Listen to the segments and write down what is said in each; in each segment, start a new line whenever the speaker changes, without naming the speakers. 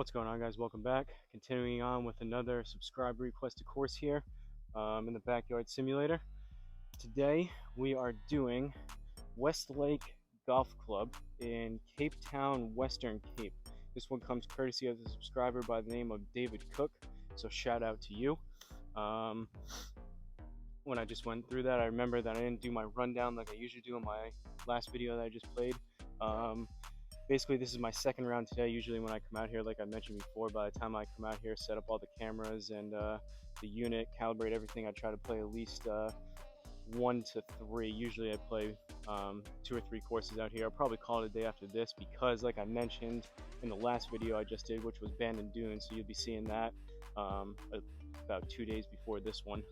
What's going on, guys? Welcome back. Continuing on with another subscriber requested course here in the Backyard Simulator. Today we are doing Westlake Golf Club in Cape Town, Western Cape. This one comes courtesy of the subscriber by the name of David Cook, so shout out to you. When I just went through that, I remember that I didn't do my rundown like I usually do in my last video that I just played. Basically, this is my second round today. Usually when I come out here, like I mentioned before, by the time I come out here, set up all the cameras and the unit, calibrate everything, I try to play at least 1 to 3. Usually I play 2 or 3 courses out here. I'll probably call it a day after this because, like I mentioned in the last video I just did, which was Bandon Dunes, so you'll be seeing that about 2 days before this one.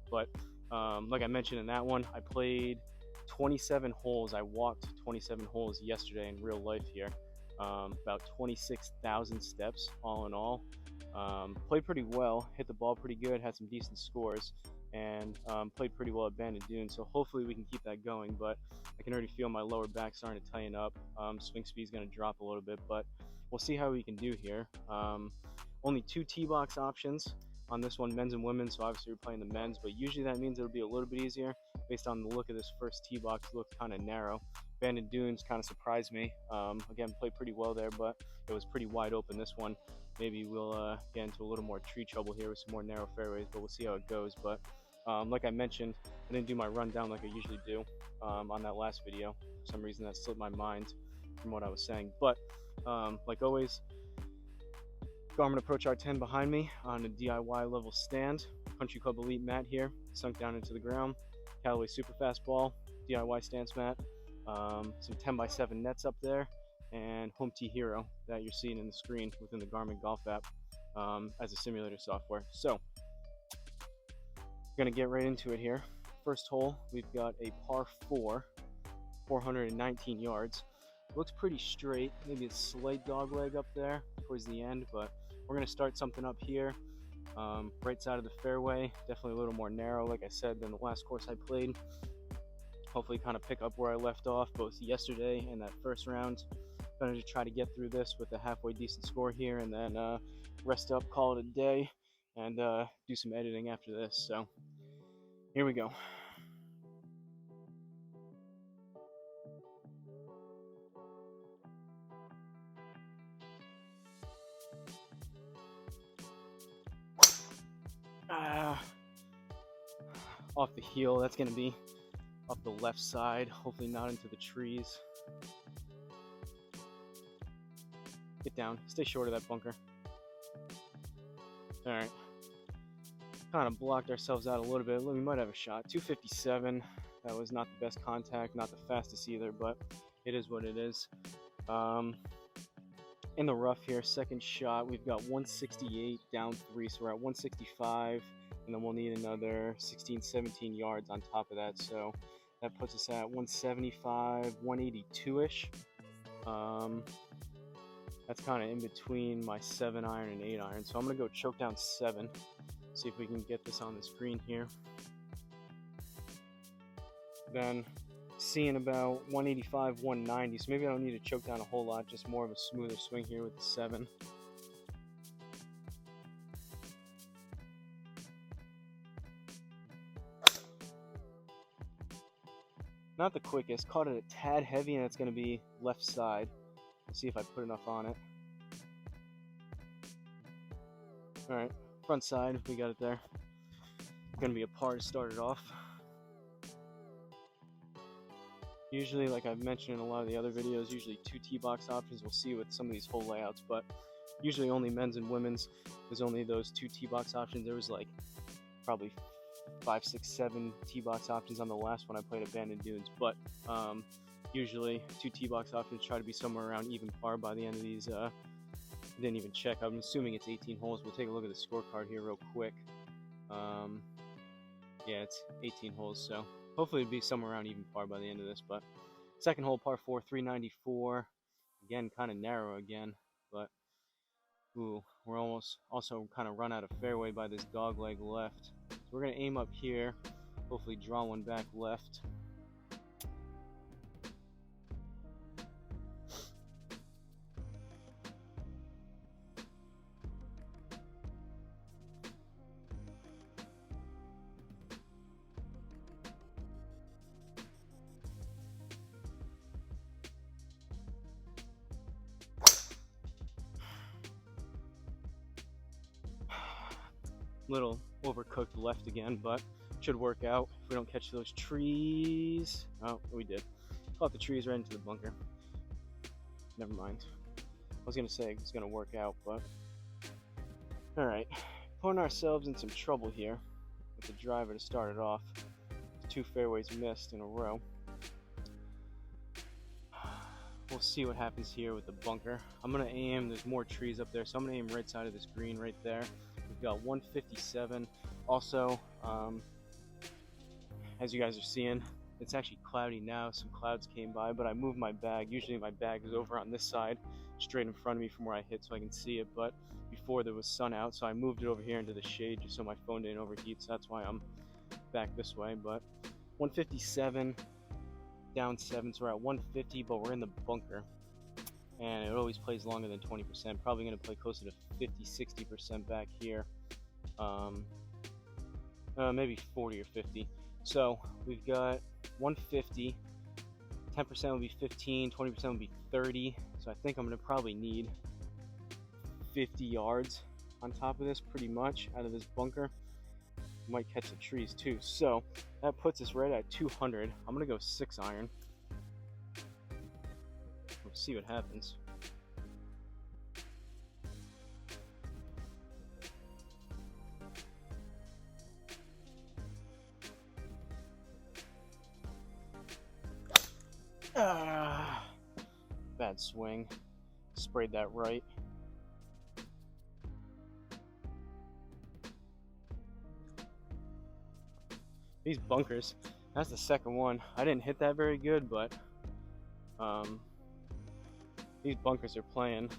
But like I mentioned in that one, I played 27 holes. I walked 27 holes yesterday in real life here. About 26,000 steps all in all. Played pretty well, hit the ball pretty good, had some decent scores, and played pretty well at Bandon Dunes. So hopefully we can keep that going, but I can already feel my lower back starting to tighten up. Swing speed's going to drop a little bit, but we'll see how we can do here. Only 2 tee box options on this one, men's and women's, so obviously we're playing the men's, but usually that means it'll be a little bit easier based on the look of this first tee box. Looked kind of narrow. Bandon Dunes kind of surprised me. Again, played pretty well there, but it was pretty wide open. This one, maybe we'll get into a little more tree trouble here with some more narrow fairways, but we'll see how it goes. But like I mentioned, I didn't do my rundown like I usually do on that last video. For some reason that slipped my mind from what I was saying. But like always, Garmin Approach R10 behind me on a DIY level stand. Country Club Elite mat here, sunk down into the ground. Callaway Super Fast Ball, DIY stance mat. Some 10x7 nets up there, and Home Tee Hero that you're seeing in the screen within the Garmin Golf app as a simulator software. So, gonna get right into it here. First hole, we've got a par 4, 419 yards. Looks pretty straight, maybe a slight dog leg up there towards the end, but we're going to start something up here. Right side of the fairway, definitely a little more narrow, like I said, than the last course I played. Hopefully kind of pick up where I left off both yesterday and that first round. Going to try to get through this with a halfway decent score here, and then rest up, call it a day, and do some editing after this. So here we go. Off the heel, that's going to be up the left side, hopefully not into the trees. Get down, stay short of that bunker. Alright, kind of blocked ourselves out a little bit. We might have a shot. 257, that was not the best contact, not the fastest either, but it is what it is. In the rough here, second shot, we've got 168 down 3, so we're at 165, and then we'll need another 16-17 yards on top of that, so that puts us at 175, 182-ish. That's kind of in between my 7-iron and 8-iron, so I'm going to go choke down 7, see if we can get this on the screen here. Then seeing about 185, 190, so maybe I don't need to choke down a whole lot, just more of a smoother swing here with the 7. Not the quickest, caught it a tad heavy, and it's going to be left side. Let's see if I put enough on it. Alright, front side, we got it there. Going to be a par to start it off. Usually, like I've mentioned in a lot of the other videos, usually 2 tee box options. We'll see with some of these hole layouts, but usually only men's and women's. There's only those 2 tee box options. There was like probably 5, 6, 7 tee box options on the last one I played at Bandon Dunes, but usually 2 tee box options try to be somewhere around even par by the end of these. Didn't even check. I'm assuming it's 18 holes. We'll take a look at the scorecard here real quick. Yeah, it's 18 holes, so hopefully it'll be somewhere around even par by the end of this. But second hole, par 4, 394. Again, kind of narrow again, but ooh, we're almost also kind of run out of fairway by this dog leg left. So we're going to aim up here, hopefully draw one back left. Little overcooked left again, but should work out if we don't catch those trees. Oh, we did. Caught the trees right into the bunker. Never mind. I was gonna say it's gonna work out, but all right. Putting ourselves in some trouble here with the driver to start it off. 2 fairways missed in a row. We'll see what happens here with the bunker. I'm gonna aim. There's more trees up there, so I'm gonna aim right side of this green right there. We've got 157. Also, as you guys are seeing, it's actually cloudy now. Some clouds came by, but I moved my bag. Usually my bag is over on this side, straight in front of me from where I hit, so I can see it. But before there was sun out, so I moved it over here into the shade just so my phone didn't overheat. So that's why I'm back this way. But 157, down 7, so we're at 150, but we're in the bunker. And it always plays longer than 20%. Probably going to play closer to 50-60% back here. Maybe 40 or 50. So we've got 150, 10% will be 15, 20% will be 30. So I think I'm going to probably need 50 yards on top of this, pretty much, out of this bunker. Might catch the trees too. So that puts us right at 200. I'm going to go 6 iron. We'll see what happens. Bad swing. Sprayed that right. These bunkers, that's the second one. I didn't hit that very good, but these bunkers are playing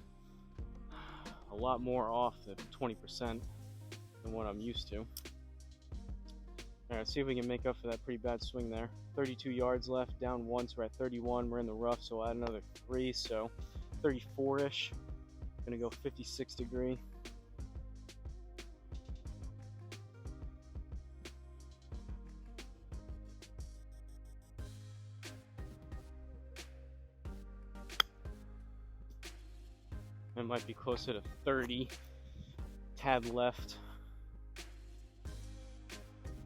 a lot more off the 20% than what I'm used to. All right, see if we can make up for that pretty bad swing there. 32 yards left, down 1, so we're at 31. We're in the rough, so we'll add another 3, so 34-ish. Gonna go 56 degree. It might be closer to 30. Tad left.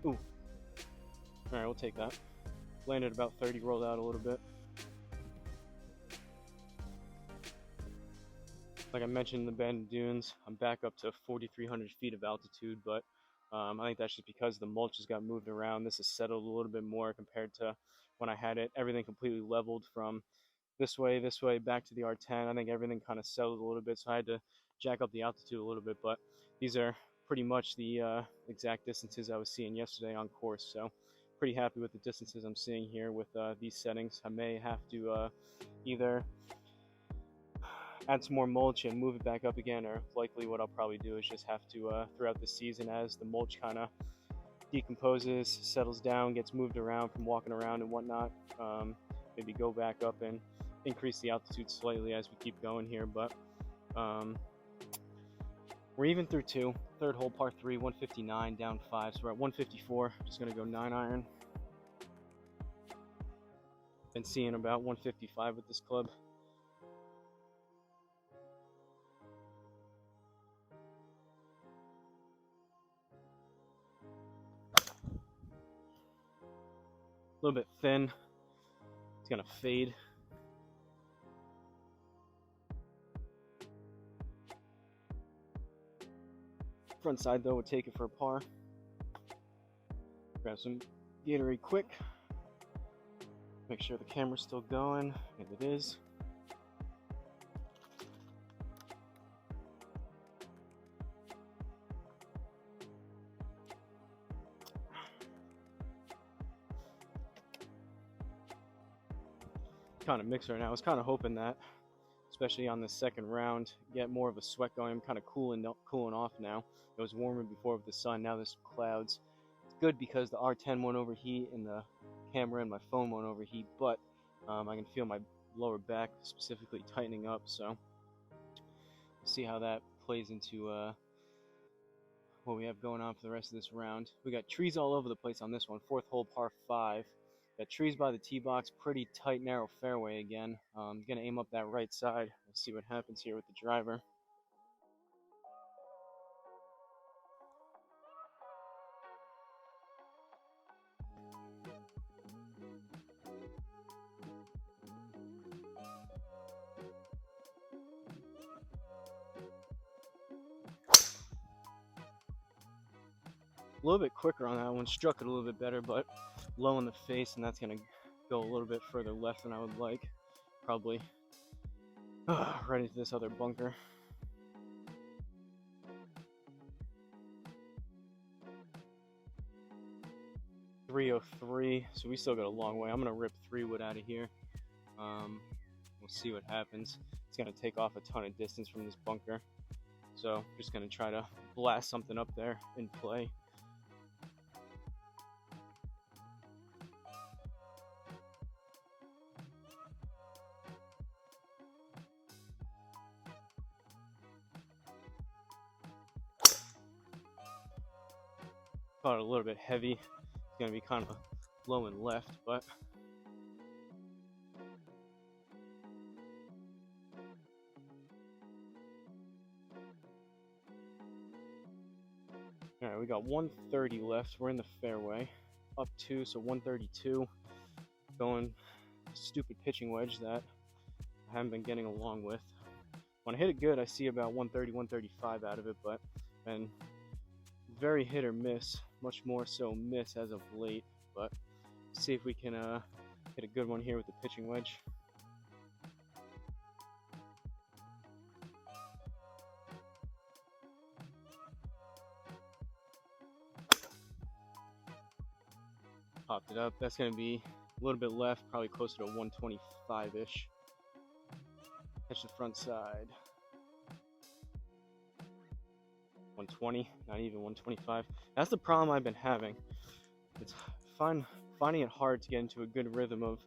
Ooh. Alright, we'll take that. Landed about 30, rolled out a little bit. Like I mentioned in the Banded Dunes, I'm back up to 4,300 feet of altitude, but I think that's just because the mulch has got moved around. This has settled a little bit more compared to when I had it. Everything completely leveled from this way, back to the R10. I think everything kind of settled a little bit, so I had to jack up the altitude a little bit, but these are pretty much the exact distances I was seeing yesterday on course, so pretty happy with the distances I'm seeing here with these settings. I may have to either add some more mulch and move it back up again, or likely what I'll probably do is just have to throughout the season, as the mulch kind of decomposes, settles down, gets moved around from walking around and whatnot, maybe go back up and increase the altitude slightly as we keep going here. But we're even through 2. Third hole, par 3, 159, down 5, so we're at 154. Just gonna go 9 iron. Been seeing about 155 with this club. A little bit thin. It's gonna fade. Front side though would take it for a par. Grab some Gatorade quick. Make sure the camera's still going, and it is. Kind of mixed right now. I was kind of hoping that, especially on the second round, get more of a sweat going. I'm kind of cooling off now. It was warmer before with the sun. Now there's clouds. It's good because the R10 won't overheat and the camera and my phone won't overheat, but I can feel my lower back specifically tightening up. So see how that plays into what we have going on for the rest of this round. We got trees all over the place on this one. 4th hole, par 5. Got trees by the tee box, pretty tight, narrow fairway again. I'm going to aim up that right side. We'll see what happens here with the driver. A little bit quicker on that one, struck it a little bit better, but low in the face, and that's going to go a little bit further left than I would like. Probably right into this other bunker. .303, so we still got a long way. I'm going to rip 3 wood out of here. We'll see what happens. It's going to take off a ton of distance from this bunker. So just going to try to blast something up there in play. Caught it a little bit heavy. It's going to be kind of low and left, but all right, we got 130 left. We're in the fairway. Up 2, so 132. Going stupid pitching wedge that I haven't been getting along with. When I hit it good, I see about 130, 135 out of it, but and very hit or miss, much more so miss as of late. But see if we can hit a good one here with the pitching wedge. Popped it up. That's going to be a little bit left, probably closer to 125-ish. Catch the front side. 120, not even 125. That's the problem I've been having. It's finding it hard to get into a good rhythm of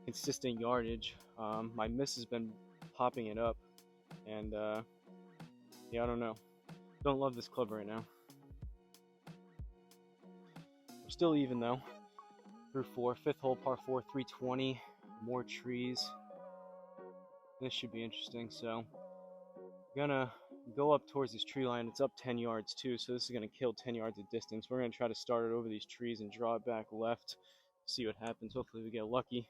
consistent yardage. My miss has been popping it up, and yeah, I don't know. Don't love this club right now. We're still even though. Through 4, 5th hole, par 4, 320. More trees. This should be interesting. So, I'm gonna go up towards this tree line. It's up 10 yards too, so this is gonna kill 10 yards of distance. We're gonna try to start it over these trees and draw it back left. See what happens. Hopefully, we get lucky.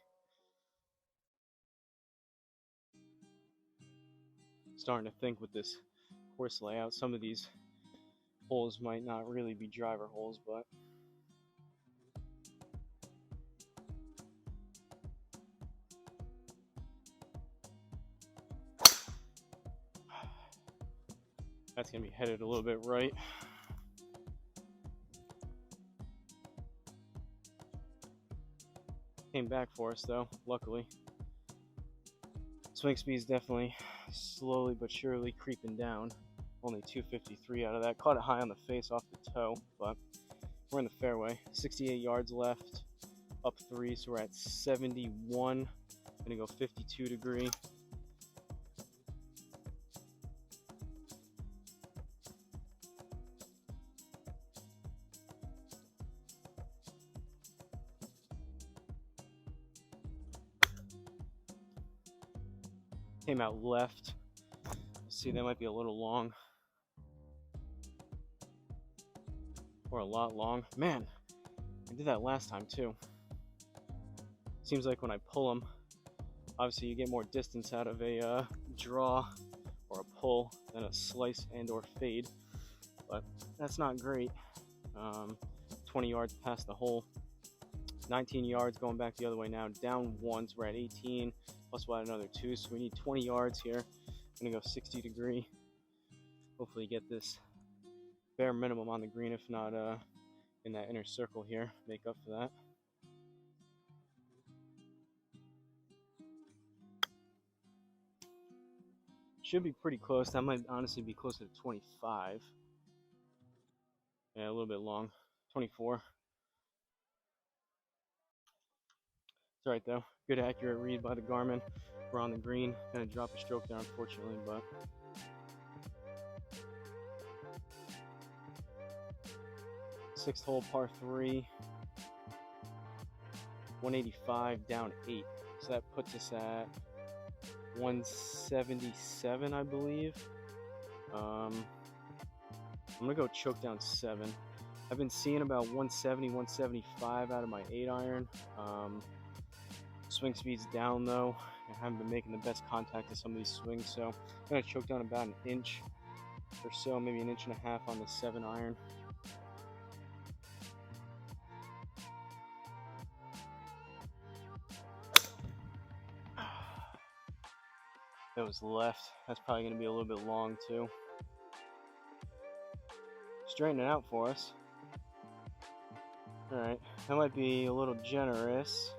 Starting to think with this course layout, some of these holes might not really be driver holes, but that's going to be headed a little bit right. Came back for us though, luckily. Swing speed is definitely slowly but surely creeping down. Only 253 out of that. Caught it high on the face off the toe, but we're in the fairway. 68 yards left, up 3, so we're at 71. Gonna go 52 degree. Came out left. See, that might be a little long. Or a lot long. Man, I did that last time too. Seems like when I pull them, obviously you get more distance out of a draw or a pull than a slice and or fade. But that's not great. 20 yards past the hole. 19 yards going back the other way now. Down 1, so we're at 18. Plus we'll add another 2, so we need 20 yards here. I'm gonna go 60 degree. Hopefully get this bare minimum on the green, if not in that inner circle here. Make up for that. Should be pretty close. That might honestly be closer to 25. Yeah, a little bit long. 24. It's alright though. Good accurate read by the Garmin. We're on the green. Gonna drop a stroke there unfortunately, but sixth hole par 3. 185 down 8. So that puts us at 177, I believe. I'm gonna go choke down 7. I've been seeing about 170, 175 out of my 8 iron. Swing speed's down though. I haven't been making the best contact with some of these swings, so I'm gonna choke down about an inch or so, maybe an inch and a half on the 7 iron. That was left. That's probably going to be a little bit long too. Straighten it out for us. Alright, that might be a little generous.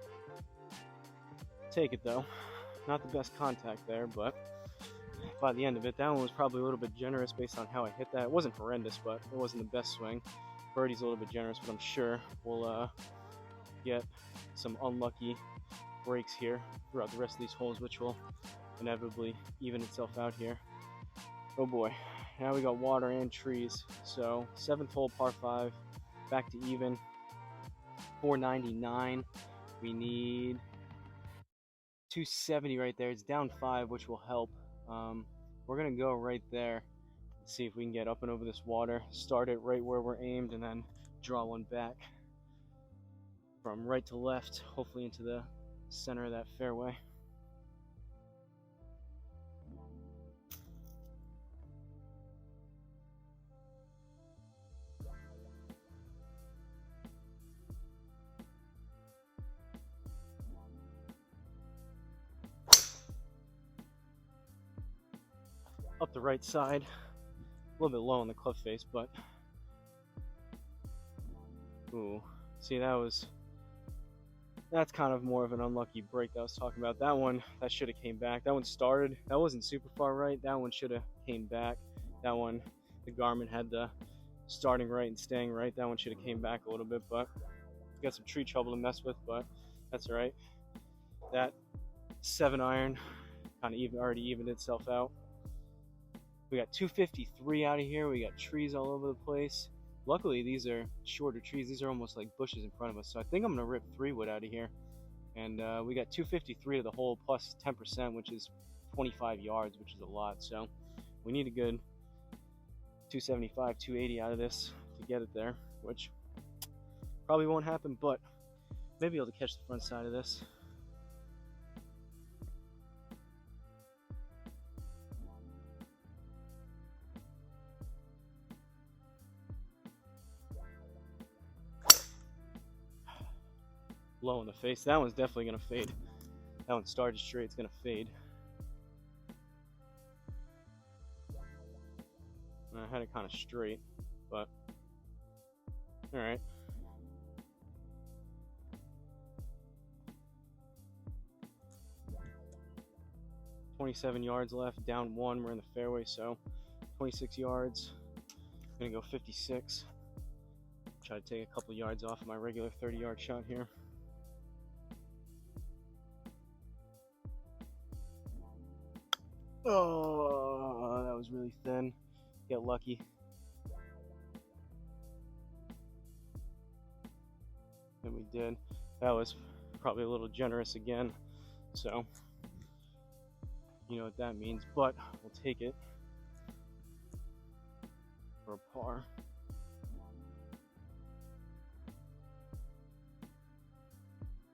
Take it though. Not the best contact there, but by the end of it, that one was probably a little bit generous based on how I hit that. It wasn't horrendous, but it wasn't the best swing. Birdie's a little bit generous, but I'm sure we'll get some unlucky breaks here throughout the rest of these holes, which will inevitably even itself out here. Oh boy, now we got water and trees. So 7th hole, par 5, back to even, 499. We need 270 right there. It's down 5, which will help. We're gonna go right there, see if we can get up and over this water, start it right where we're aimed, and then draw one back from right to left, hopefully into the center of that fairway. Up the right side, a little bit low on the club face, but ooh, see, that's kind of more of an unlucky break that I was talking about. That one, that should have came back. That one started, that wasn't super far right. That one should have came back. That one, the Garmin had the starting right and staying right. That one should have came back a little bit, but got some tree trouble to mess with, but that's all right. That 7-iron kind of already evened itself out. We got 253 out of here. We got trees all over the place. Luckily, these are shorter trees. These are almost like bushes in front of us. So I think I'm going to rip 3-wood out of here. And we got 253 to the hole plus 10%, which is 25 yards, which is a lot. So we need a good 275, 280 out of this to get it there, which probably won't happen, but maybe able to catch the front side of this. Low in the face. That one's definitely going to fade. That one started straight. It's going to fade. I had it kind of straight, but all right. $27 yards left, down 1. We're in the fairway, so 26 yards. I'm going to go 56. Try to take a couple yards off of my regular 30-yard shot here. Oh, that was really thin. Get lucky. And we did. That was probably a little generous again. So, you know what that means, but we'll take it for a par.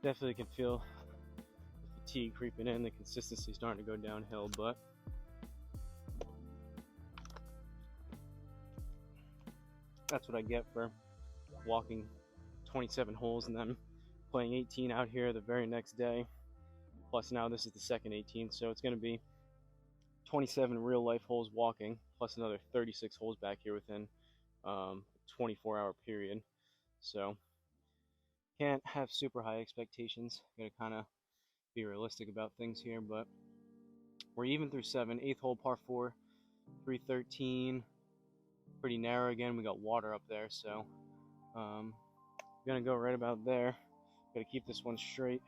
Definitely can feel the fatigue creeping in, the consistency starting to go downhill, but that's what I get for walking 27 holes and then playing 18 out here the very next day. Plus now this is the second 18, so it's going to be 27 real life holes walking, plus another 36 holes back here within a 24-hour period. So can't have super high expectations. Gotta kind of be realistic about things here, but we're even through 7. 8th hole, par 4, 313. Pretty narrow again. We got water up there, so gonna go right about there. Gotta keep this one straight.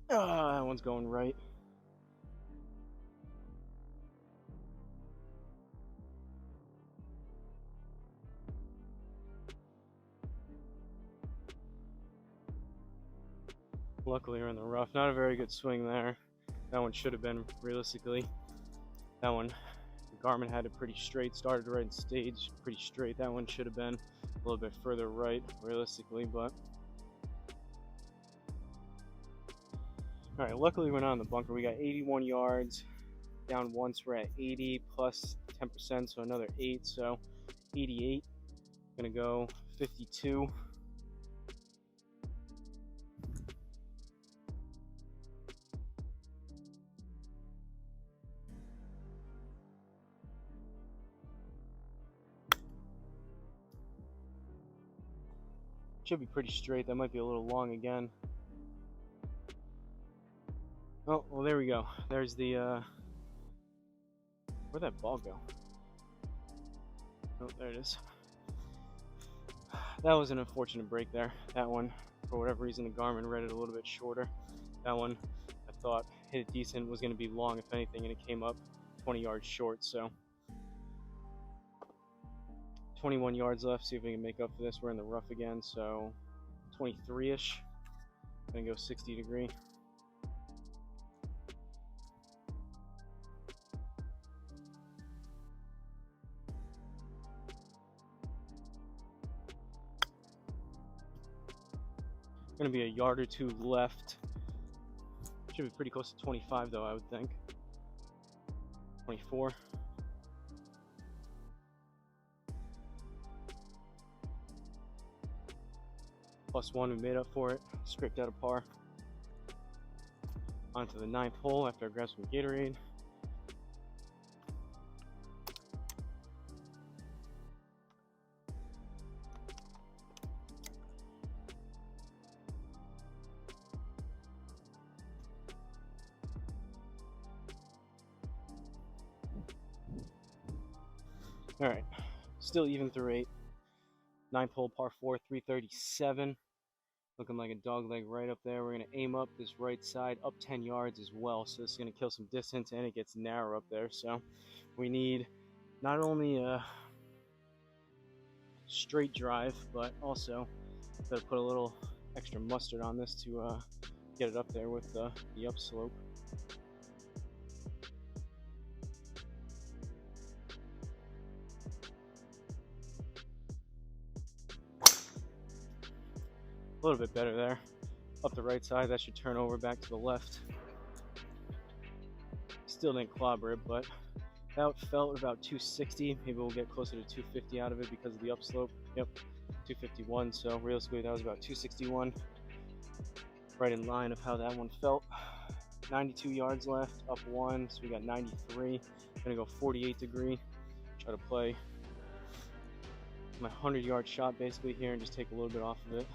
That one's going right. Luckily we're in the rough. Not a very good swing there. That one should have been, realistically. That one, the Garmin had it pretty straight, started right and stayed pretty straight. That one should have been a little bit further right, realistically, but All right, luckily we're not in the bunker. We got 81 yards. Down once, we're at 80 plus 10%, so another 8, so 88. Gonna go 52. Should be pretty straight. That might be a little long again. Oh, well, there we go. There's the, where'd that ball go? Oh, there it is. That was an unfortunate break there. That one, for whatever reason, the Garmin read it a little bit shorter. That one, I thought hit it decent, was going to be long, if anything, and it came up 20 yards short, so 21 yards left. See if we can make up for this. We're in the rough again, so 23-ish. Gonna go 60 degree. Gonna be a yard or two left. Should be pretty close to 25 though, I would think. 24. +1, we made up for it. Scraped out a par. Onto the 9th hole after I grabbed some Gatorade. All right, still even through 8. 9th hole, par 4, 337. Looking like a dog leg right up there. We're going to aim up this right side, up 10 yards as well. So this is going to kill some distance, and it gets narrow up there. So we need not only a straight drive, but also got to put a little extra mustard on this to get it up there with the upslope. A little bit better there. Up the right side, that should turn over back to the left. Still didn't clobber it, but that felt about 260. Maybe we'll get closer to 250 out of it because of the upslope. Yep, 251. So realistically, that was about 261. Right in line of how that one felt. 92 yards left, up 1. So we got 93. Gonna go 48 degree. Try to play my 100-yard shot basically here and just take a little bit off of it.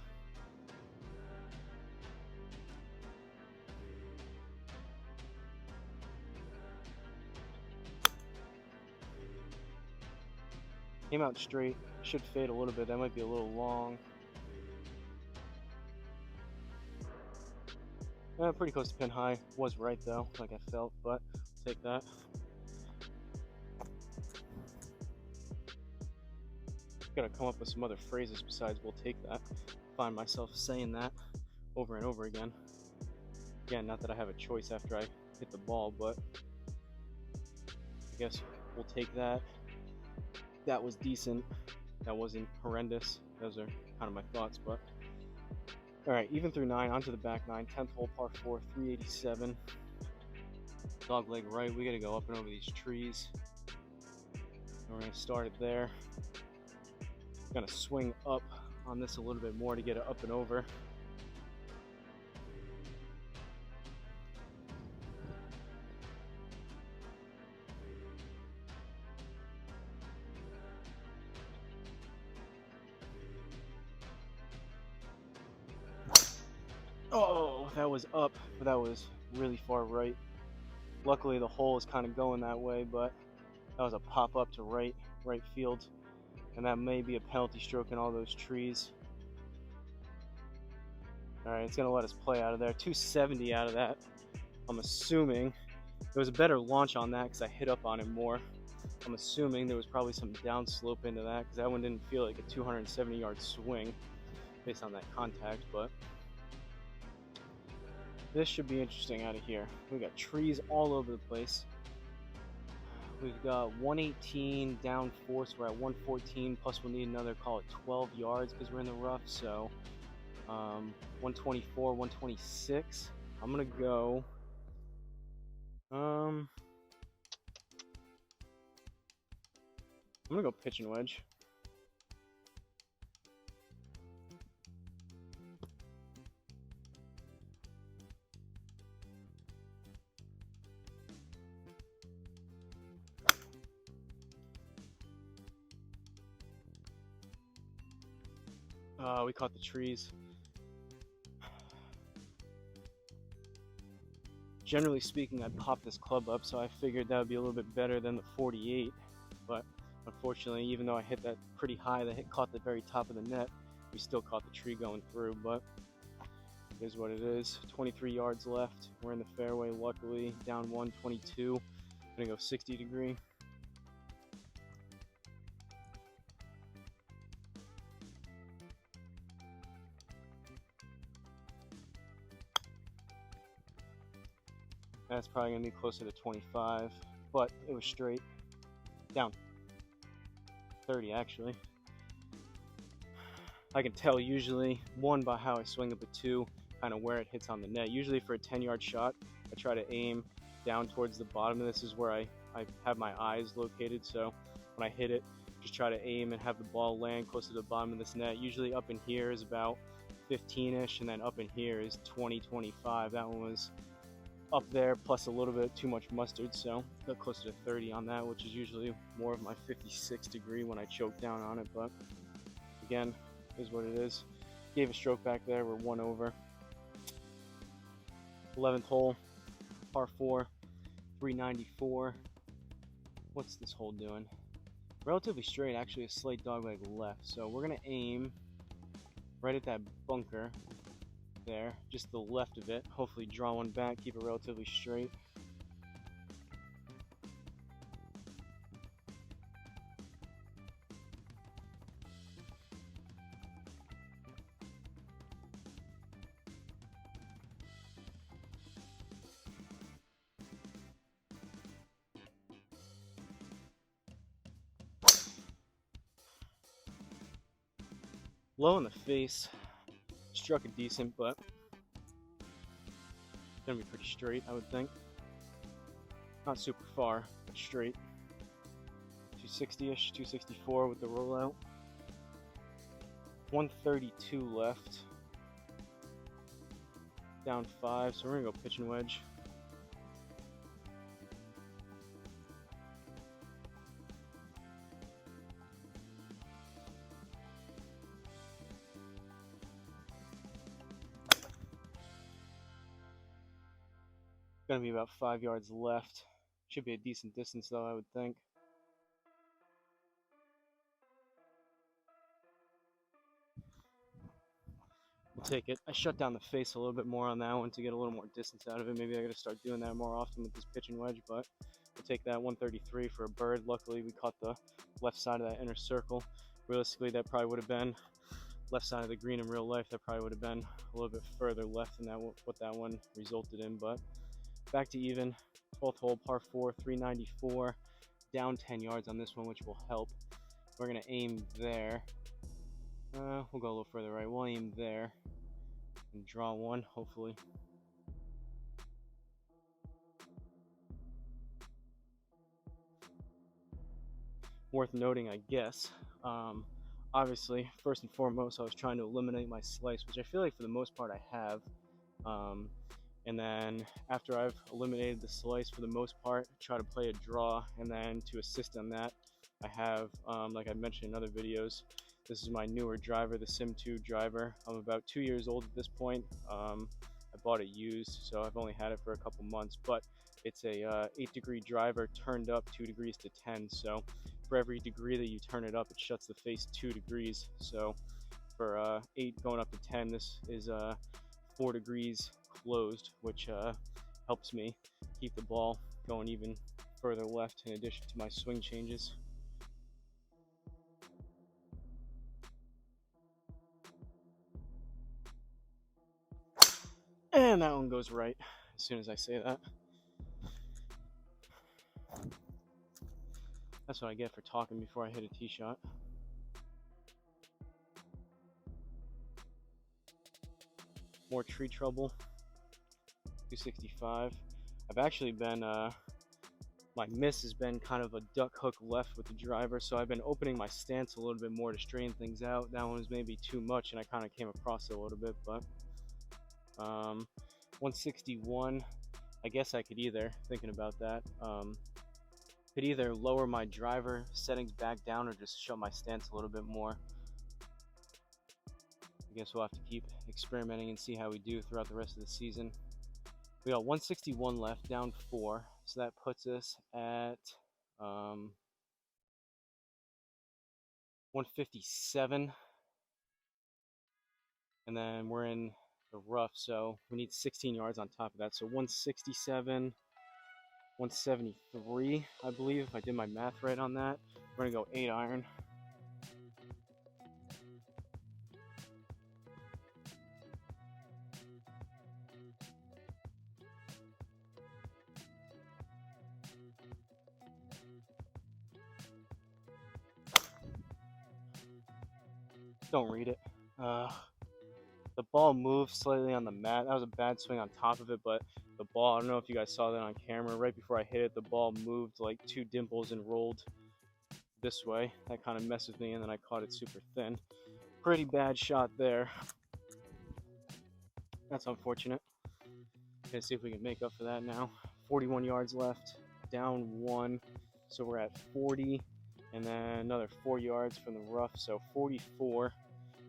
Came out straight, should fade a little bit. That might be a little long. Pretty close to pin high. Was right though, like I felt, but I'll take that. Gotta come up with some other phrases besides "we'll take that." Find myself saying that over and over again. Again, not that I have a choice after I hit the ball, but I guess we'll take that. That was decent. That wasn't horrendous. Those are kind of my thoughts, but all right, even through 9, onto the back 9. 10th hole, par 4, 387. Dog leg right. We got to go up and over these trees. We're going to start it there. Going to swing up on this a little bit more to get it up and over. Oh, that was up, but that was really far right. Luckily, the hole is kind of going that way, but that was a pop up to right field, and that may be a penalty stroke in all those trees. All right, it's gonna let us play out of there. 270 out of that. I'm assuming there was a better launch on that because I hit up on it more. I'm assuming there was probably some downslope into that because that one didn't feel like a 270-yard swing based on that contact, but this should be interesting out of here. We got trees all over the place. We've got 118 down 4, so we're at 114, plus we'll need another, call it 12 yards because we're in the rough, so 124, 126 I'm gonna go. I'm gonna go pitch and wedge. We caught the trees. Generally speaking, I popped this club up, so I figured that would be a little bit better than the 48. But unfortunately, even though I hit that pretty high, caught the very top of the net, we still caught the tree going through. But it is what it is. 23 yards left. We're in the fairway, luckily. Down 122. Gonna go 60 degree. That's probably gonna be closer to 25, but it was straight. Down 30 actually. I can tell usually, one, by how I swing it, but two, kind of where it hits on the net. Usually for a 10-yard shot, I try to aim down towards the bottom, and this is where I have my eyes located, so when I hit it, just try to aim and have the ball land close to the bottom of this net. Usually up in here is about 15-ish, and then up in here is 20, 25. That one was up there plus a little bit too much mustard, so got closer to 30 on that, which is usually more of my 56 degree when I choke down on it. But again, is what it is. Gave a stroke back there. We're one over. 11th hole, par 4, 394. What's this hole doing? Relatively straight, actually a slight dogleg left, so we're gonna aim right at that bunker there, just the left of it. Hopefully draw one back, keep it relatively straight. Low in the face, struck a decent, but gonna be pretty straight, I would think. Not super far, but straight. 260-ish, 264 with the rollout. 132 left. Down 5, so we're gonna go pitch and wedge. Gonna be about 5 yards left. Should be a decent distance though, I would think. We'll take it. I shut down the face a little bit more on that one to get a little more distance out of it. Maybe I gotta start doing that more often with this pitch and wedge, but we'll take that. 133 for a bird. Luckily we caught the left side of that inner circle. Realistically, that probably would have been left side of the green in real life. That probably would have been a little bit further left than what that one resulted in, but back to even. 12th hole, par 4, 394. Down 10 yards on this one, which will help. We're gonna aim there. We'll go a little further right. We'll aim there and draw one, hopefully. Worth noting, I guess. Obviously, first and foremost, I was trying to eliminate my slice, which I feel like for the most part I have. And then after I've eliminated the slice for the most part, try to play a draw, and then to assist on that, I have, like I mentioned in other videos, this is my newer driver, the Sim 2 driver. I'm about 2 years old at this point. I bought it used, so I've only had it for a couple months, but it's a 8-degree driver turned up 2 degrees to 10. So for every degree that you turn it up, it shuts the face 2 degrees. So for 8 going up to 10, this is 4 degrees closed, which helps me keep the ball going even further left in addition to my swing changes. And that one goes right as soon as I say that. That's what I get for talking before I hit a tee shot. More tree trouble. 265. I've actually been my miss has been kind of a duck hook left with the driver, so I've been opening my stance a little bit more to straighten things out. That one was maybe too much, and I kind of came across it a little bit, but 161, I guess I could either, thinking about that, could either lower my driver settings back down or just shut my stance a little bit more. I guess we'll have to keep experimenting and see how we do throughout the rest of the season. We got 161 left, down 4, so that puts us at 157, and then we're in the rough, so we need 16 yards on top of that. So 167, 173, I believe, if I did my math right on that. We're gonna go 8 iron. Don't read it. The ball moved slightly on the mat. That was a bad swing on top of it, but the ball, I don't know if you guys saw that on camera, right before I hit it, the ball moved like 2 dimples and rolled this way. That kind of messed with me, and then I caught it super thin. Pretty bad shot there. That's unfortunate. Okay, see if we can make up for that now. 41 yards left, down 1, so we're at 40, and then another 4 yards from the rough, so 44.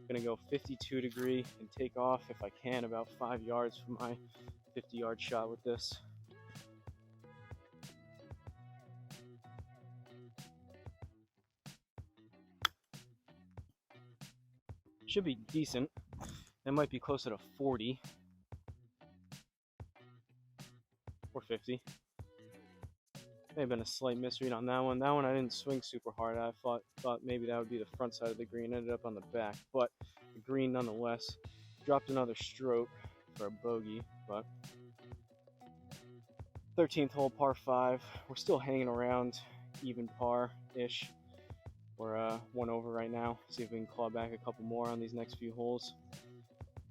Gonna go 52 degree and take off if I can about 5 yards from my 50-yard shot with this. Should be decent. That might be closer to 40 or 50. May have been a slight misread on that one. That one I didn't swing super hard. I thought maybe that would be the front side of the green. Ended up on the back, but the green nonetheless. Dropped another stroke for a bogey, but 13th hole, par 5. We're still hanging around even par-ish. We're 1 over right now. See if we can claw back a couple more on these next few holes.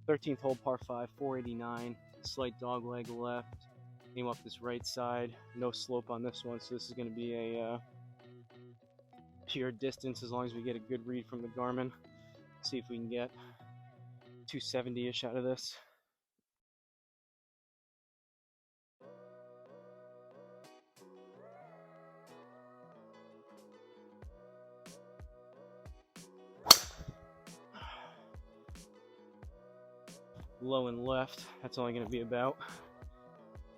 13th hole, par 5, 489. Slight dog leg left. Came up this right side. No slope on this one, so this is going to be a pure distance as long as we get a good read from the Garmin. See if we can get 270-ish out of this. Low and left, that's only going to be about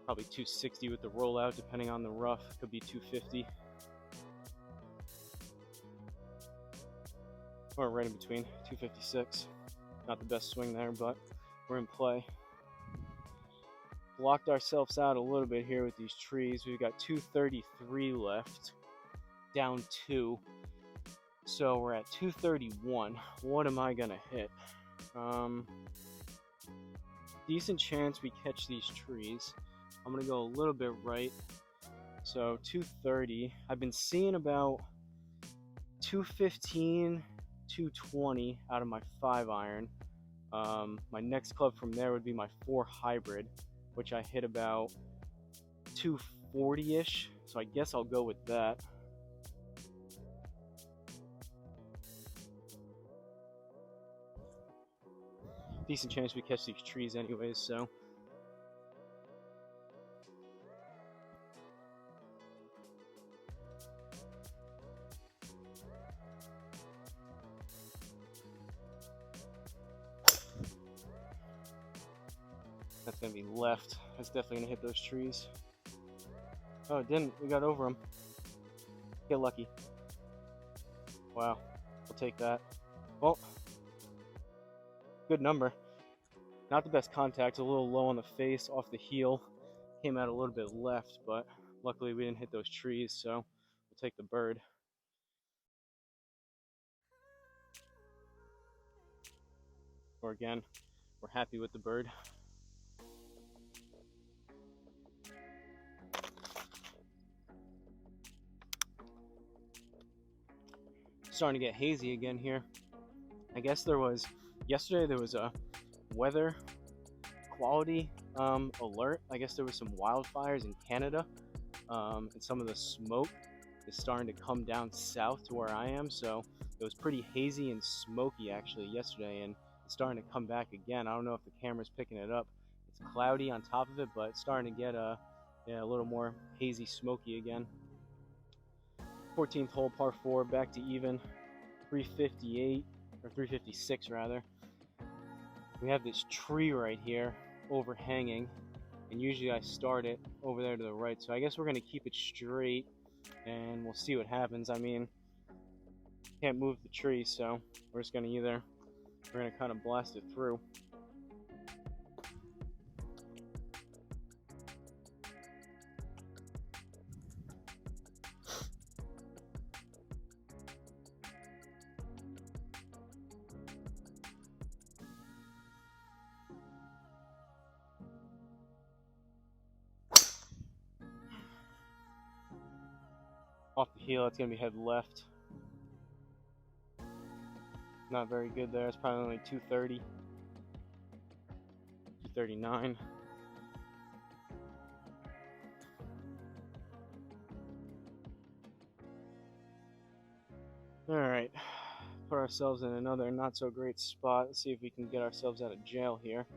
probably 260 with the rollout, depending on the rough. Could be 250. Or right in between, 256. Not the best swing there, but we're in play. Blocked ourselves out a little bit here with these trees. We've got 233 left, down 2. So we're at 231. What am I gonna hit? Decent chance we catch these trees. I'm gonna go a little bit right. So 230. I've been seeing about 215, 220 out of my 5 iron. My next club from there would be my 4 hybrid, which I hit about 240-ish. So I guess I'll go with that. Decent chance we catch these trees anyways, so. That's gonna be left. That's definitely gonna hit those trees. Oh, it didn't. We got over them. Get lucky. Wow. We'll take that. Well, good number. Not the best contact. A little low on the face, off the heel. Came out a little bit left, but luckily we didn't hit those trees, so we'll take the bird. Or again, we're happy with the bird. Starting to get hazy again here. I guess yesterday there was a weather quality alert. I guess there was some wildfires in Canada, and some of the smoke is starting to come down south to where I am. So it was pretty hazy and smoky actually yesterday, and it's starting to come back again. I don't know if the camera's picking it up. It's cloudy on top of it, but it's starting to get a little more hazy, smoky again. 14th hole, par 4, back to even, 358 or 356 rather. We have this tree right here overhanging, and usually I start it over there to the right, so I guess we're going to keep it straight and we'll see what happens. I mean, can't move the tree, so we're just going to kind of blast it through. Off the heel, it's going to be head left. Not very good there. It's probably only 230, 239. All right, put ourselves in another not so great spot. Let's see if we can get ourselves out of jail here.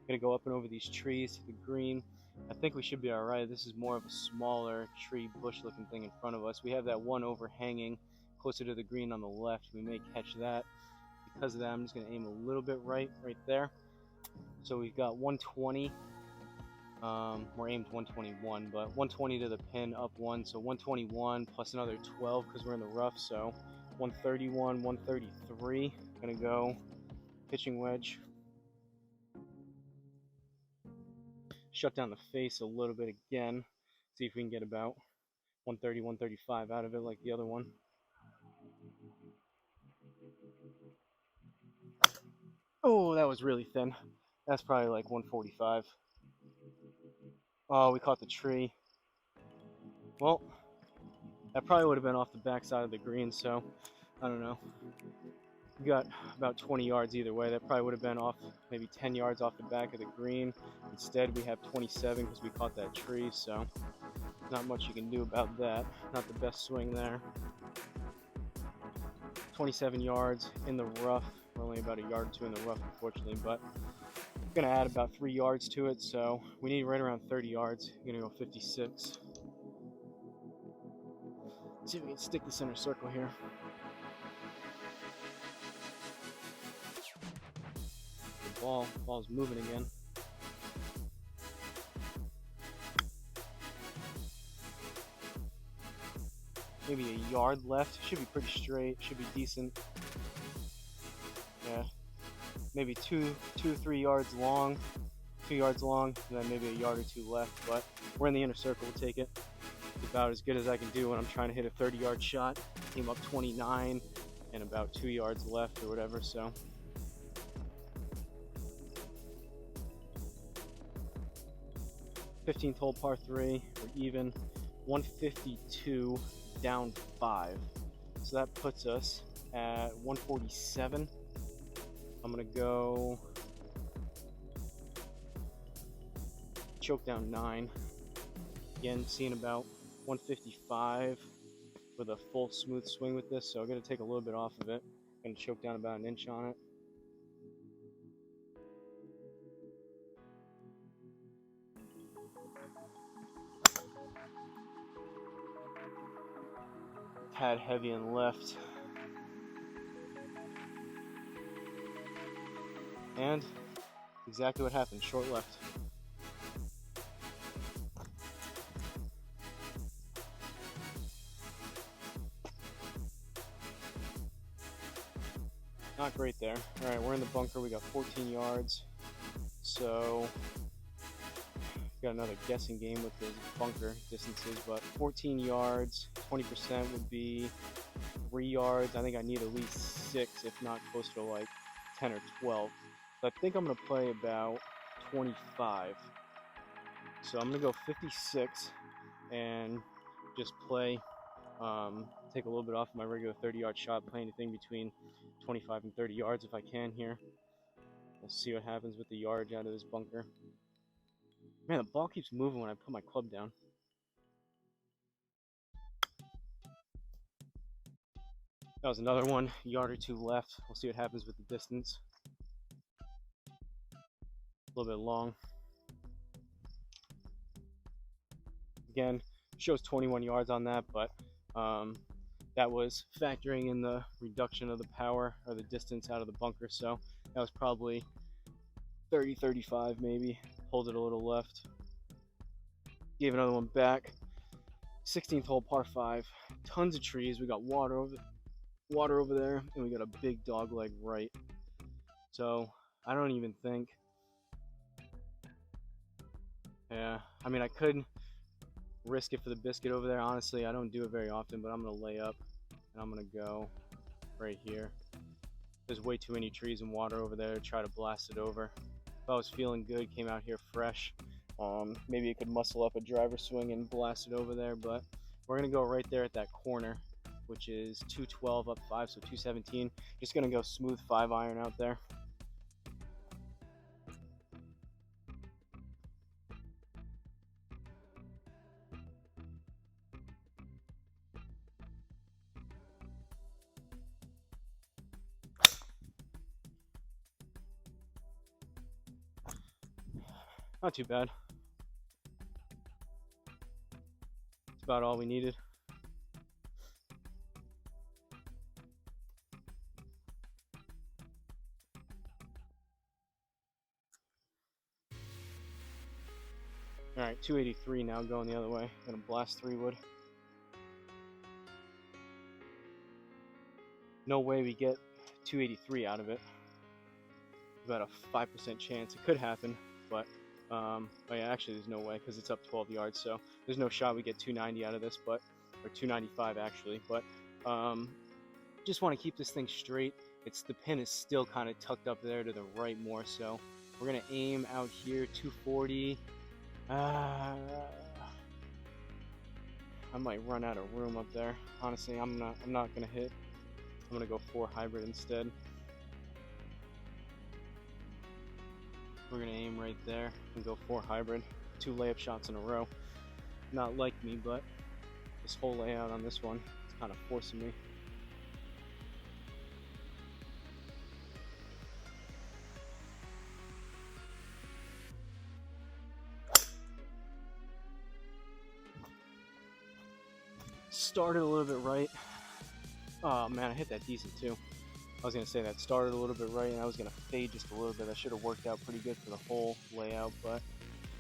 Gonna go up and over these trees to the green. I think we should be all right. This is more of a smaller tree bush looking thing in front of us. We have that one overhanging closer to the green on the left. We may catch that. Because of that, I'm just gonna aim a little bit right there. So we've got 120. We're aimed 121, but 120 to the pin, up one. So 121 plus another 12 because we're in the rough. So 131, 133. Gonna go pitching wedge. Shut down the face a little bit again. See if we can get about 130, 135 out of it like the other one. Oh, that was really thin. That's probably like 145. Oh, we caught the tree. Well, that probably would have been off the backside of the green, so I don't know. We got about 20 yards either way. That probably would have been off maybe 10 yards off the back of the green. Instead, we have 27 because we caught that tree, so not much you can do about that. Not the best swing there. 27 yards in the rough. We're only about a yard or two in the rough, unfortunately, but I'm going to add about 3 yards to it, so we need right around 30 yards. I'm going to go 56. Let's see if we can stick the center circle here. The ball's moving again. Maybe a yard left. Should be pretty straight. Should be decent. Yeah, maybe 3 yards long. 2 yards long, and then maybe a yard or two left. But we're in the inner circle. We'll take it. It's about as good as I can do when I'm trying to hit a 30-yard shot. Came up 29 and about 2 yards left or whatever. So. '15th hole, par 3. We're even. 152 down 5. So that puts us at 147. I'm gonna go choke down 9. Again, seeing about 155 with a full smooth swing with this, so I'm gonna take a little bit off of it. Gonna choke down about an inch on it. Tad heavy and left. And exactly what happened, short left. Not great there. All right, we're in the bunker. We got 14 yards. So got another guessing game with the bunker distances, but 14 yards, 20% would be 3 yards. I think I need at least 6, if not closer to like 10 or 12. So I think I'm going to play about 25. So I'm going to go 56 and just play, take a little bit off my regular 30-yard shot, play anything between 25 and 30 yards if I can here. We'll see what happens with the yardage out of this bunker. Man, the ball keeps moving when I put my club down. That was another one, yard or two left. We'll see what happens with the distance. A little bit long. Again, shows 21 yards on that, but that was factoring in the reduction of the power or the distance out of the bunker, so that was probably 30, 35 maybe. Pulled it a little left. Gave another one back. 16th hole, par 5. Tons of trees. We got water over there, and we got a big dog leg right. So I don't even think. Yeah, I mean, I could risk it for the biscuit over there. Honestly, I don't do it very often, but I'm gonna lay up and I'm gonna go right here. There's way too many trees and water over there to try to blast it over. If I was feeling good, came out here fresh, maybe it could muscle up a driver swing and blast it over there, but we're gonna go right there at that corner, which is 212 up 5, so 217. Just gonna go smooth 5-iron out there. Not too bad. It's about all we needed. All right, 283 now, going the other way. Gonna blast 3-wood. No way we get 283 out of it. About a 5% chance. It could happen, but oh yeah, actually there's no way because it's up 12 yards, so there's no shot we get 290 out of this, but or 295 actually. But just want to keep this thing straight. The pin is still kind of tucked up there to the right more, so we're gonna aim out here 240. I might run out of room up there. Honestly, I'm not gonna hit. I'm gonna go 4 hybrid instead. We're gonna aim right there and go 4 hybrid. 2 layup shots in a row. Not like me, but this whole layout on this one is kind of forcing me. Started a little bit right. Oh man, I hit that decent too. I was gonna say that started a little bit right, and I was gonna fade just a little bit. That should have worked out pretty good for the whole layout, but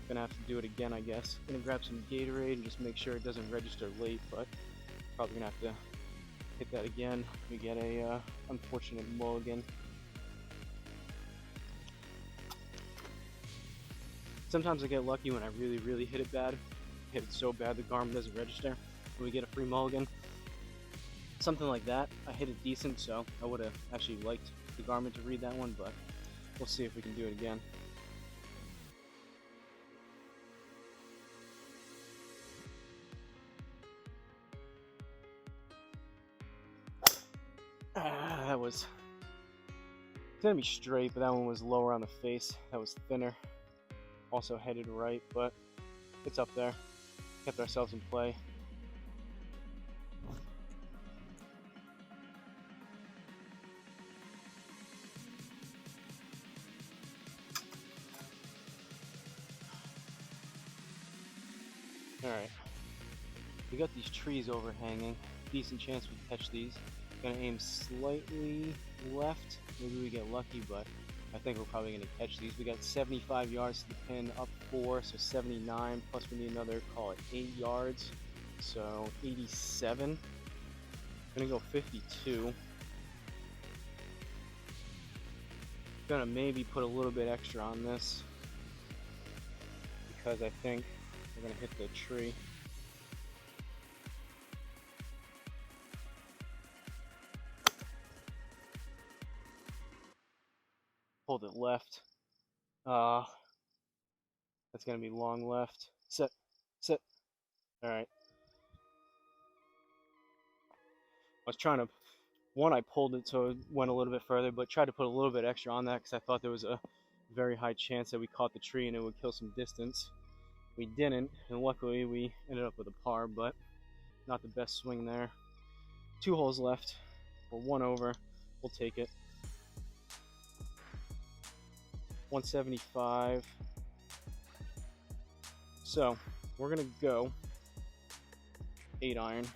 gonna have to do it again, I guess. Gonna grab some Gatorade and just make sure it doesn't register late, but probably gonna have to hit that again. We get a unfortunate mulligan. Sometimes I get lucky when I really hit it bad. Hit it so bad the Garmin doesn't register, and we get a free mulligan. Something like that. I hit it decent, so I would have actually liked the Garmin to read that one, but we'll see if we can do it again. That was gonna be straight, but that one was lower on the face. That was thinner. Also headed right, but it's up there. Kept ourselves in play. Alright, we got these trees overhanging. Decent chance we catch these. Gonna aim slightly left. Maybe we get lucky, but I think we're probably gonna catch these. We got 75 yards to the pin, up 4, so 79. Plus we need another, call it 8 yards, so 87. Gonna go 52. Gonna maybe put a little bit extra on this because I think we're gonna hit the tree. Hold it left. That's gonna be long left. Sit. Alright. I was trying to, I pulled it so it went a little bit further, but tried to put a little bit extra on that because I thought there was a very high chance that we caught the tree and it would kill some distance. we didn't, and luckily we ended up with a par, but not the best swing there. 2 holes left. We're 1 over. We'll take it. 175. So we're gonna go 8 iron.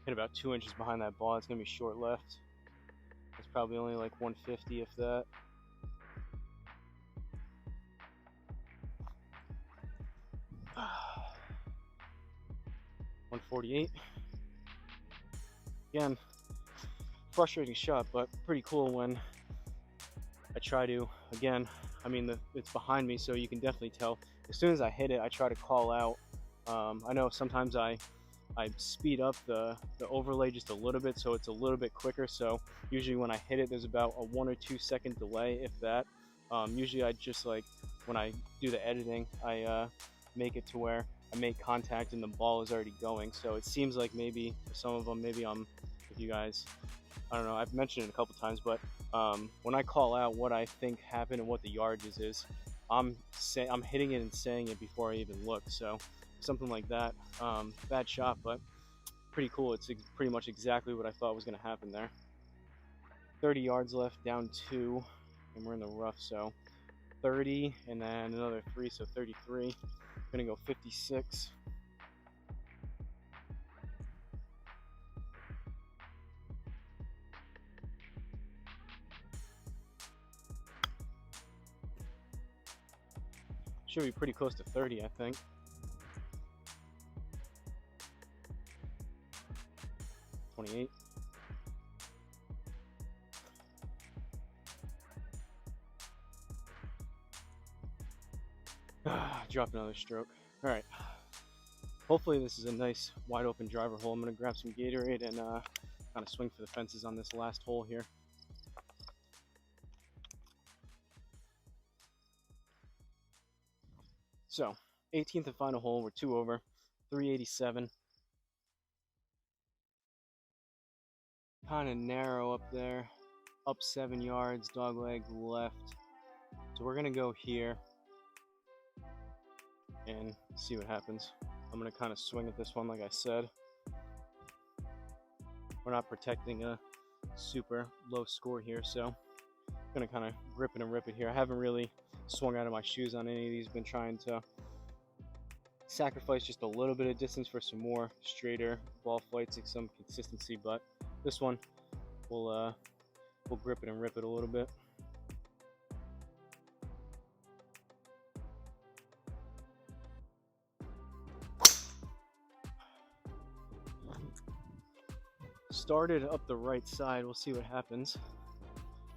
Hit about 2 inches behind that ball. It's gonna be short left. It's probably only like 150, if that. .148. Again, frustrating shot, but pretty cool when I try to, again, I mean, it's behind me, so you can definitely tell. As soon as I hit it, I try to call out. I know sometimes I speed up the overlay just a little bit, so it's a little bit quicker. So usually when I hit it, there's about a 1 or 2 second delay, if that. Usually I just, like, when I do the editing, I make it to where I make contact and the ball is already going. So it seems like maybe some of them, maybe if you guys, I don't know, I've mentioned it a couple times, but when I call out what I think happened and what the yardage is, I'm hitting it and saying it before I even look. So something like that. Bad shot, but pretty cool. It's pretty much exactly what I thought was going to happen there. 30 yards left, down 2, and we're in the rough. So 30 and then another 3, so 33. I'm going to go 56. Should be pretty close to 30, I think. .28. Drop another stroke. All right. Hopefully this is a nice wide open driver hole. I'm going to grab some Gatorade and kind of swing for the fences on this last hole here. So 18th and final hole. We're 2 over. 387. Kind of narrow up there. Up 7 yards. Dog leg left. So we're going to go here and see what happens. I'm going to kind of swing at this one, like I said. We're not protecting a super low score here, so I'm going to kind of grip it and rip it here. I haven't really swung out of my shoes on any of these. Been trying to sacrifice just a little bit of distance for some more straighter ball flights and some consistency, but this one we'll grip it and rip it a little bit. Started up the right side. We'll see what happens.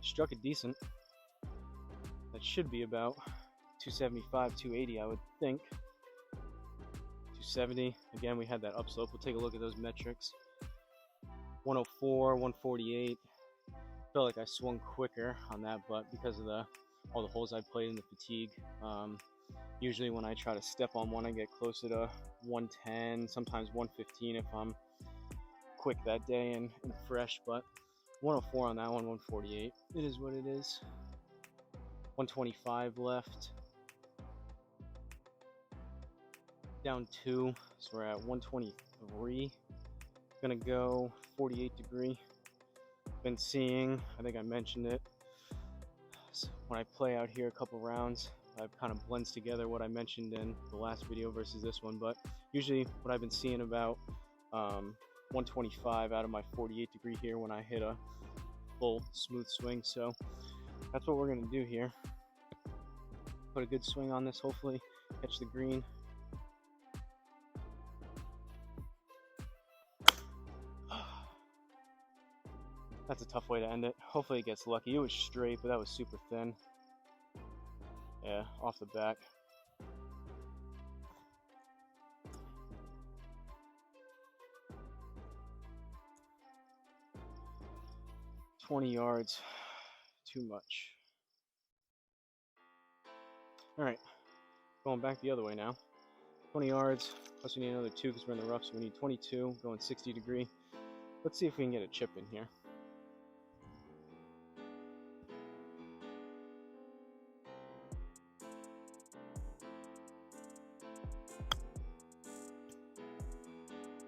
Struck it decent. That should be about 275, 280, I would think. 270. Again, we had that upslope. We'll take a look at those metrics. 104, 148. Felt like I swung quicker on that, but because of all the holes I played in the fatigue, usually when I try to step on one, I get closer to 110, sometimes 115 if I'm quick that day and fresh, but 104 on that one, 148. It is what it is. 125 left. Down 2, so we're at 123. Gonna go 48 degree. Been seeing, I think I mentioned it, so when I play out here a couple rounds, it kind of blends together what I mentioned in the last video versus this one, but usually what I've been seeing about 125 out of my 48 degree here when I hit a full smooth swing. So that's what we're going to do here. Put a good swing on this, hopefully catch the green. That's a tough way to end it. Hopefully it gets lucky. It was straight, but that was super thin. Yeah, off the back. $20 yards, too much. All right, going back the other way now. 20 yards, plus we need another 2 because we're in the rough, so we need 22, going 60 degree. Let's see if we can get a chip in here.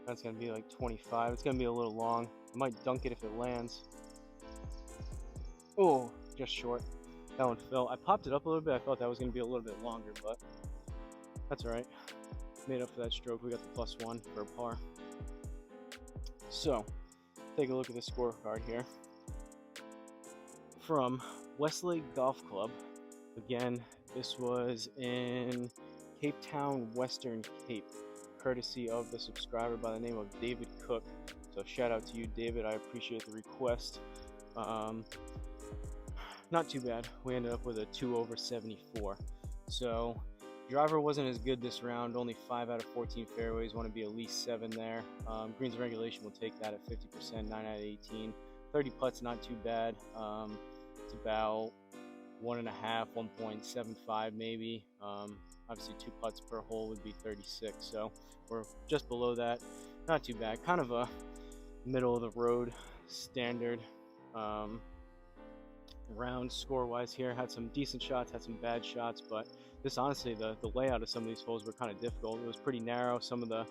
That's going to be like 25. It's going to be a little long. I might dunk it if it lands. Oh, just short. That one fell. I popped it up a little bit. I thought that was going to be a little bit longer, but that's all right. Made up for that stroke. We got the +1 for a par. So, take a look at the scorecard here. From Westlake Golf Club. Again, this was in Cape Town, Western Cape, courtesy of the subscriber by the name of David Cook. So shout out to you, David. I appreciate the request. Not too bad. We ended up with a 2 over 74. So driver wasn't as good this round. Only 5 out of 14 fairways. Want to be at least 7 there. Greens and regulation will take that at 50%. 9 out of 18. 30 putts, not too bad. It's about 1.5, 1.75 maybe. Obviously 2 putts per hole would be 36, so we're just below that. Not too bad. Kind of a middle of the road standard round score wise here. Had some decent shots, had some bad shots, but this honestly, the layout of some of these holes were kind of difficult. It was pretty narrow. Some of the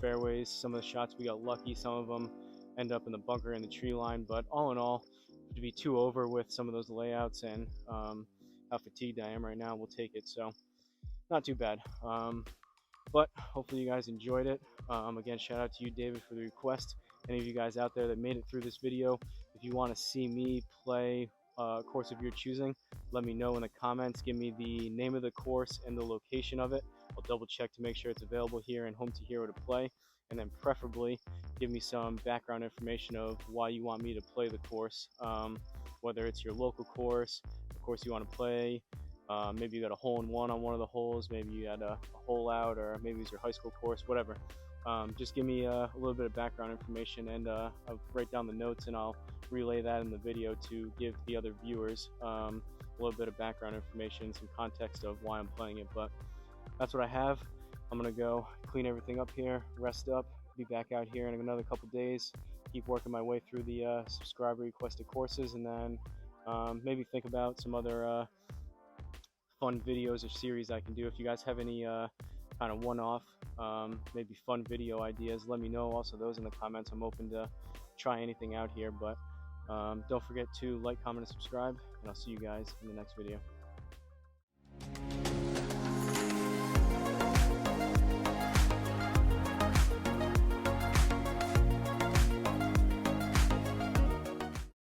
fairways, some of the shots we got lucky, some of them end up in the bunker in the tree line, but all in all, to be 2 over with some of those layouts and how fatigued I am right now, we'll take it. So not too bad, but hopefully you guys enjoyed it. Again, shout out to you, David, for the request. Any of you guys out there that made it through this video, if you want to see me play a course of your choosing, let me know in the comments. Give me the name of the course and the location of it. I'll double check to make sure it's available here in Home to Hero to play, and then preferably give me some background information of why you want me to play the course, whether it's your local course, the course you want to play. Maybe you got a hole-in-one on one of the holes, maybe you had a hole out, or maybe it's your high school course, whatever. Just give me a little bit of background information, and I'll write down the notes and I'll relay that in the video to give the other viewers a little bit of background information, some context of why I'm playing it. But that's what I have. I'm gonna go clean everything up here, rest up, be back out here in another couple days, keep working my way through the subscriber requested courses, and then maybe think about some other fun videos or series I can do. If you guys have any kind of one-off maybe fun video ideas, let me know. Also those in the comments. I'm open to try anything out here, but don't forget to like, comment, and subscribe, and I'll see you guys in the next video.